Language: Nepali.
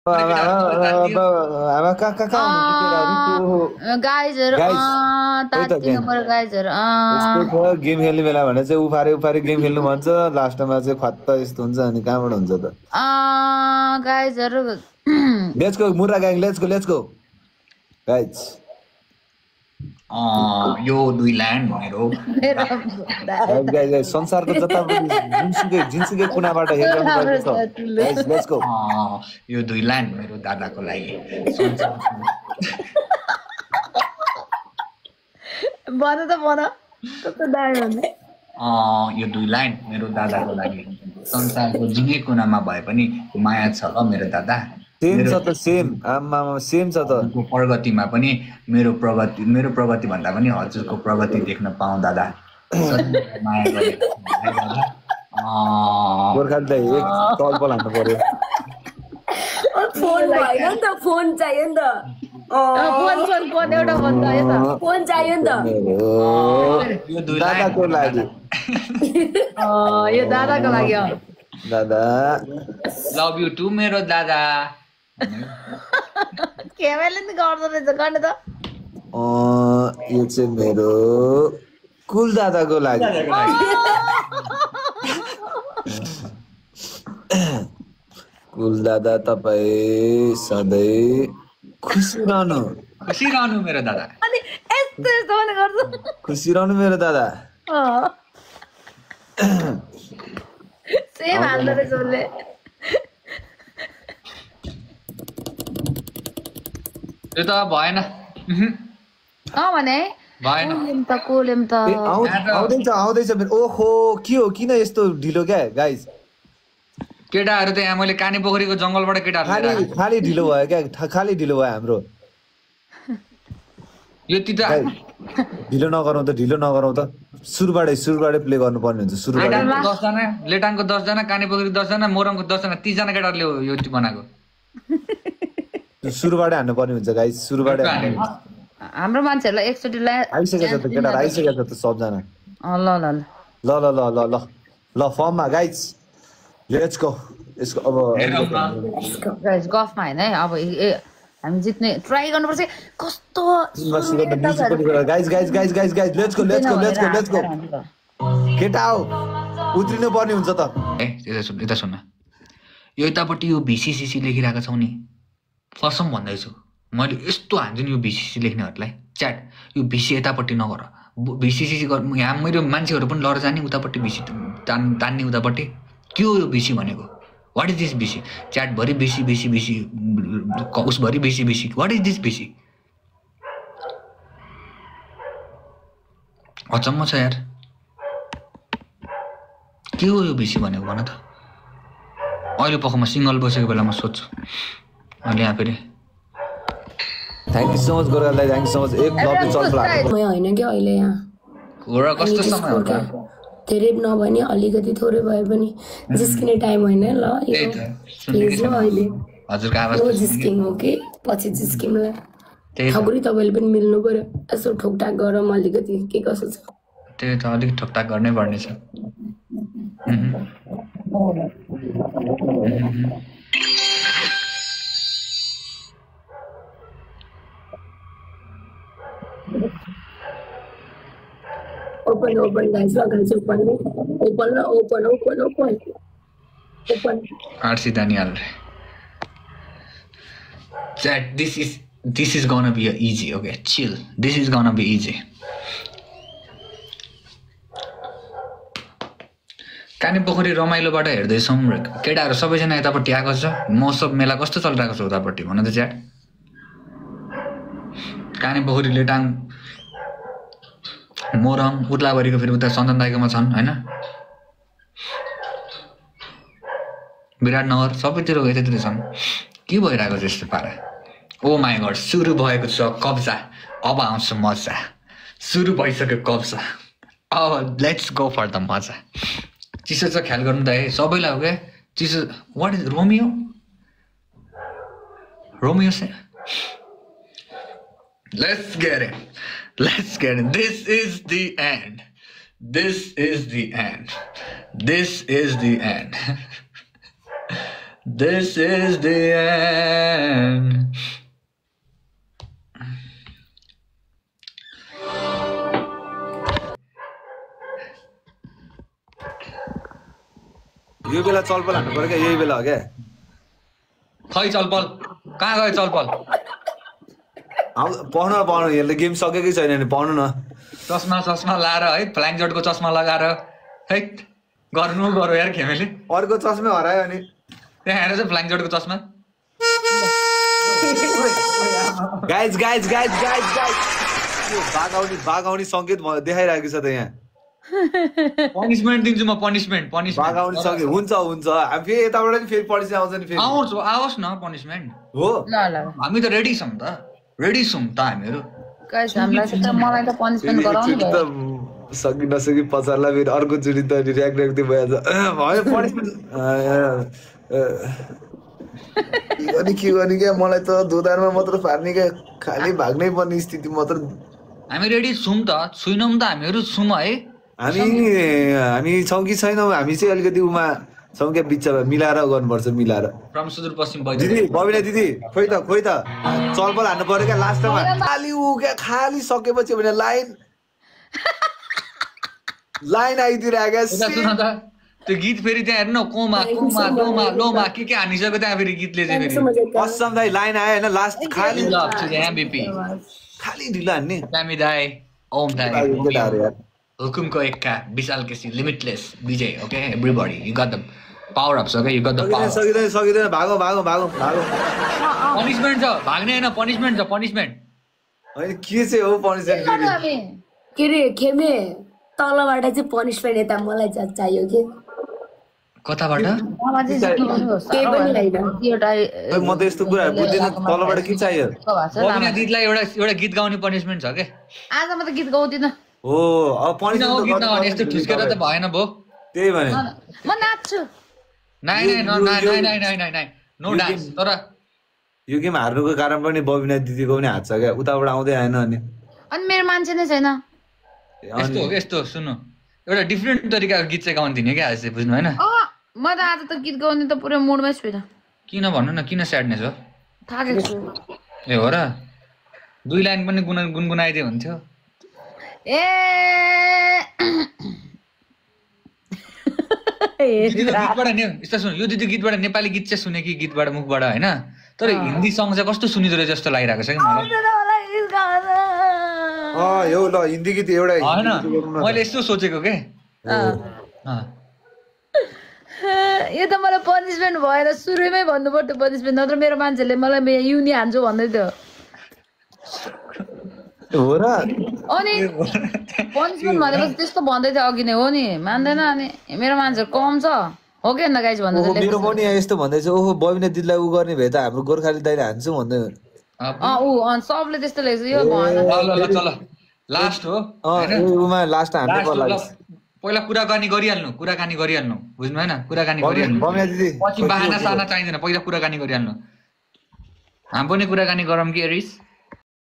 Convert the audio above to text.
कहाँ हुनुहुन्छ केटाहरू गाइजहरु गाइस खोइ त तातिनु पर्यो गाइजहरु यस्तो छ गेम खेल्ने बेला भने चाहिँ उफारे गेम खेल्नु भन्छ लास्टमा चाहिँ खत्त यस्तो हुन्छ अनि कहाँबाट हुन्छ त गाइजहरु let's go Murra gang let's go guys यो दुई ल्यान्ड मेरो गाइस संसारको जतापट्टि जुनसुकै कुनाबाट हेरिरहनु भएको छ गाइस लेट्स गो यो दुई ल्यान्ड मेरो दादाको लागि भन त भन कस्तो दाइ भन्ने यो दुई ल्यान्ड मेरो दादाको लागि संसारको जुनै कुनामा भए पनि माया छ ल मेरो दादा सेम छ त सेम आमामा सेम छ त प्रगतिमा पनि मेरो प्रगति भन्दा पनि हजुरको प्रगति देख्न पाऊँ दादा माया गरेको गोर्खाली दाइ एक तलपल हान्नु पर्यो फोन भएन नि त फोन चाहियो नि त फोन एउटा फोन चाहियो त फोन चाहियो नि त यो दुई दादाको लागि यो दादाको लागि हो दादा लभ यु टु मेरो दादा केमेले नि गर्दो रहेछ गर्ने त यो चाहिँ मेरो कुल दादाको लागि कुल दादा तपाईँ सधैँ खुसी रहनु मेरो दादा अनि यस्तो यस्तो पनि गर्छ खुसी रहनु मेरो दादा सेम हाल्दो रहेछ उसले त्यो त भएन भने भएन कोलेम त आउँदैछ ओहो के हो किन यस्तो ढिलो क्या गाइस केटाहरू त यहाँ मैले काने पोखरीको जङ्गलबाट केटाहरू खाली ढिलो भयो क्या खाली ढिलो भयो हाम्रो यो त ढिलो नगरौँ त सुरुबाटै प्ले गर्नुपर्ने हुन्छ सुरुबाटै 10 जना लेटाङको 10 जना काने पोखरी 10 जना मोरङको 10 जना 30 जना केटाहरूले यो बनाएको सुरुबाटै हान्नु पर्ने हुन्छ गाइस सुरुबाटै हाम्रो मान्छेहरुलाई एकचोटी आइसकेछ त केटाहरु आइसकेछ त सबजना ल फर्ममा गाइस लेट्स गो यसको अब गाइस गफमा हैन है अब हामी जित्ने ट्राई गर्नुपर्छ कस्तो गाइस लेट्स गो केटा हो उत्रिनु पर्ने हुन्छ त ए यता सुन्न यो यतापट्टि यो भिसिसिसी लेखिरहेको छौ नि कसम भन्दैछु मैले यस्तो हान्छु नि यो भिसिसी लेख्नेहरूलाई च्याट यो भिसी यतापट्टि नगर भिसिसिसी यहाँ मेरो मान्छेहरू पनि लड जाने उतापट्टि भिसी तान्ने उतापट्टि के हो यो भिसी भनेको वाट इज दिस भिसी च्याटभरि भिसी उसभरि भिसी वाट इज दिस भिसी अचम्म छ यार के हो यो भिसी भनेको भन त अहिले पखमा सिङ्गल बसेको बेलामा सोध्छु अहिले यहाँ फेरि थ्याङ्क यू सो मच गोरालाई थ्याङ्क यू सो मच एक क्लब चल म होइन के अहिले यहाँ गोरा कस्तो समय हो धेरै नभए नि अलिकति थोरै भए पनि जिस्किने टाइम होइन ल अहिले हजुरको आवाज जिस्किङ हो कि पछि जिस्किङला ठगुरी तपाईँले पनि मिल्नु पर्यो यसो ठोकठाक गरौँ अलिकति के कसो छ त्यही त अलिक ठोकठाक गर्नै पर्ने छ open guys open RC Daniyal chat this is gonna be easy okay chill this is gonna be easy काने पोखरी रमाइलोबाट हेर्दैछौँ केटाहरू सबैजना यतापट्टि आएको छ महोत्सव मेला कस्तो चलिरहेको छ उतापट्टि भन त च्याट काने पोखरी लेटाङ मोरङ उर्लाभरिको फेरि उता सन्तन दाइकोमा छन् हैन विराटनगर सबैतिर यतातिर छन् के भइरहेको छ यस्तो पारा ओ माई गड सुरु भएको छ कब्जा अब आउँछ मजा सुरु भइसक्यो कब्जा अब लेट्स गो फर द मजा चिसो छ ख्याल गर्नु त है सबैलाई हो क्या चिसो वाट इज रोमियो से Let's get it. This is the end. This is the end. This is the end. यो बेला चलपल हान्नु पर्यो क्या यही बेला हो क्या खै चलपल कहाँ गयो चलपल पढ्नु यसले गेम सकेकै छैन नि पढ्नु न चस्मा लाएर है फ्ल्याङ जटको चस्मा लगाएर है गरौँ यार खेमेले अर्को चस्मै हरायो अनि त्यहाँ हेरेर चाहिँ फ्ल्याङ जटको चस्मा गाइज बाघ आउने सङ्केत देखाइरहेको छ त यहाँ पनिसमेन्ट दिन्छु म पनिसमेन्ट बाघ आउने सङ्केत हुन्छ हामी फेरि यताबाट नि फेरि पढिस आउँछ नि फेरि आओस् न पनिसमेन्ट हो हामी त रेडी छौँ त हामीहरू गाइस हामीलाई चाहिँ मलाई त पनिसमेन्ट गराउनु भयो सकि नसकि पचारलाई फेरि अर्को चोटि त ऱ्याक भइहाल्छ पनिसमेन्ट के गर्ने क्या मलाई त दोधारमा मात्र पार्ने क्या खालि भाग्नै पर्ने स्थिति मात्र हामी रेडी छौँ त छुइनौँ त हामीहरू छौँ है हामी छौँ कि छैनौँ हामी चाहिँ अलिकति उमा छौँ क्या बिचमा मिलाएर गर्नुपर्छ मिलाएर फ्रम सुदूरपश्चिम दिदी बबिना दिदी खोइ त चलपल हान्नु पर्यो क्या लास्ट टाइममा खाली क्या खाली सकेपछि भने लाइन आइदिरहेको क्या त्यो गीत फेरि त्यहाँ हेर्नु कोमा कोमा लोमा लोमा के हानिसक्यो त्यहाँ फेरि गीतले चाहिँ फेरि कसम दाइ लाइन आयो होइन लास्ट खाली एमबिपी खाली ढिलो हान्ने दामी दाई ओम दाई हुकुमको एक्का Vishal KC limitless Vijay okay everybody you got the power of okay you got the power सकिँदैन भागो पनिसमेन्ट छ भाग्ने हैन पनिसमेन्ट छ पनिसमेन्ट होइन के चाहिँ हो पनिसमेन्ट के रे खेमे तलबाट चाहिँ पनिसमेन्ट यता मलाई चाहियो कि कताबाट म त यस्तो कुराहरू बुझ्दिनँ तलबाट के चाहियो बबिना दिदीलाई एउटा गीत गाउने पनिसमेन्ट छ के आज म त गीत गाउँदिन हो अब पनिसमेन्ट यस्तो ठुस्केर त भएन भो त्यही भने म नाच्छु नाइ नो डान्स तर यो गेम हार्नुको कारण पनि बबिना दिदीको पनि हात छ क्या उताबाट आउँदै आएन अनि मेरो मान्छे नै छैन यस्तो सुन्नु एउटा डिफ्रेन्ट तरिकाको गीत चाहिँ गाउनु दिने क्या आज चाहिँ बुझ्नु होइन म त आज त गीत गाउने त पुरै मुडमै छुइनँ किन भन्नु न किन स्याडनेस हो थाकेको छु ए हो र 2 लाइन पनि गुनगुनाइदियो हुन्थ्यो गीतबाट यस्तो सुन यो दिदी गीतबाट नेपाली गीत चाहिँ सुने कि गीतबाट मुखबाट होइन तर हिन्दी सङ्ग चाहिँ कस्तो सुनिदो रहेछ जस्तो लागिरहेको छ कि मलाई यो ल हिन्दी गीत एउटा होइन मैले यस्तो सोचेको के यो त मलाई पनिसमेन्ट भएर सुरुमै भन्नु पर्थ्यो पनिसमेन्ट नत्र मेरो मान्छेले मलाई युनि हान्छु भन्दै थियो हो र अनि पनिसमेन्ट भनेपछि त्यस्तो भन्दै थियो अघि नै हो नि मान्दैन अनि मेरो मान्छे कम छ हो कि अन्त गाइज भन्दै थियो मेरो पनि यस्तो भन्दैछ ओहो बबिना दिदीलाई उ गर्ने भए त हाम्रो गोर्खाली दाइले हान्छु भन्दै सबले त्यस्तो लेख्छ यो भएन ल लास्ट हो उमा लास्ट हान्नु पर्ला पहिला कुराकानी गरिहाल्नु बुझ्नु होइन कुराकानी गरिहाल्नु पछि बाहना साना चाहिँदैन पहिला कुराकानी गरिहाल्नु हामी पनि कुराकानी गरौँ कि रिस